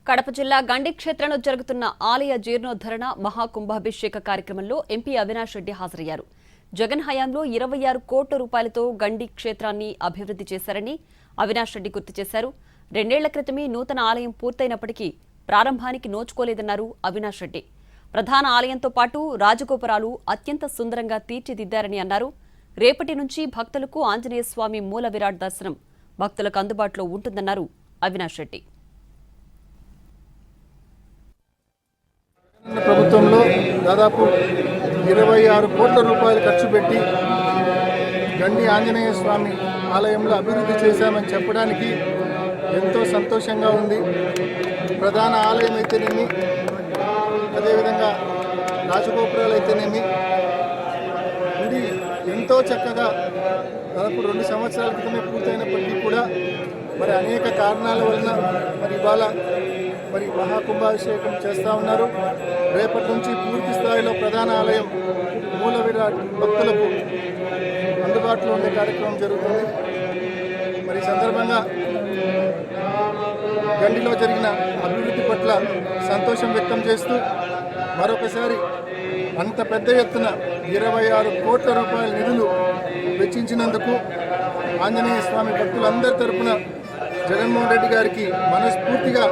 కడప జిల్లా గండి క్షేత్రంలో జరుగుతున్న ఆలయ జీర్ణోద్ధరణ మహాకుంభాభిషేక కార్యక్రమంలో ఎంపీ అవినాష్ రెడ్డి హాజరయ్యారు. జగన్ హయాంలో 26 కోట్ల రూపాయలతో గండి క్షేత్రాన్ని అభివృద్ధి చేశారని అవినాష్ రెడ్డి గుర్తు చేశారు. 2 ఏళ్ల క్రితమే నూతన ఆలయం పూర్తయినప్పటికీ ప్రారంభానికి నోచుకోలేదన్నారు అవినాష్ రెడ్డి. ప్రధాన ఆలయంతో పాటు రాజగోపురాలు అత్యంత సుందరంగా తీర్చిదిద్దారని అన్నారు. రేపటి నుంచి భక్తులకు ఆంజనేయ స్వామి మూల విరాట్ దర్శనం భక్తులకు అందుబాటులో ఉంటుందన్నారు అవినాష్ రెడ్డి. ప్రభుత్వంలో దాదాపు 26 కోట్ల రూపాయలు ఖర్చు పెట్టి గండి ఆంజనేయ స్వామి ఆలయంలో అభివృద్ధి చేశామని చెప్పడానికి ఎంతో సంతోషంగా ఉంది. ప్రధాన ఆలయం అయితేనేమి, అదేవిధంగా రాజగోపురాలు అయితేనేమి, గుడి ఎంతో చక్కగా దాదాపు 2 సంవత్సరాల క్రితమే పూర్తయినప్పటికీ కూడా మరి అనేక కారణాల వలన ఇవాళ మహాకుంభాభిషేకం చేస్తూ ఉన్నారు. రేపటి నుంచి పూర్తి స్థాయిలో ప్రధాన ఆలయం మూల విరాట్ భక్తులకు అందుబాటులో ఉండే కార్యక్రమం జరుగుతుంది. మరి సందర్భంగా గండిలో జరిగిన అభివృద్ధి పట్ల సంతోషం వ్యక్తం చేస్తూ మరొకసారి అంత పెద్ద ఎత్తున 26 కోట్ల రూపాయల నిధులు వెచ్చించినందుకు ఆంజనేయ స్వామి భక్తులందరి తరపున జగన్మోహన్ రెడ్డి గారికి మనస్ఫూర్తిగా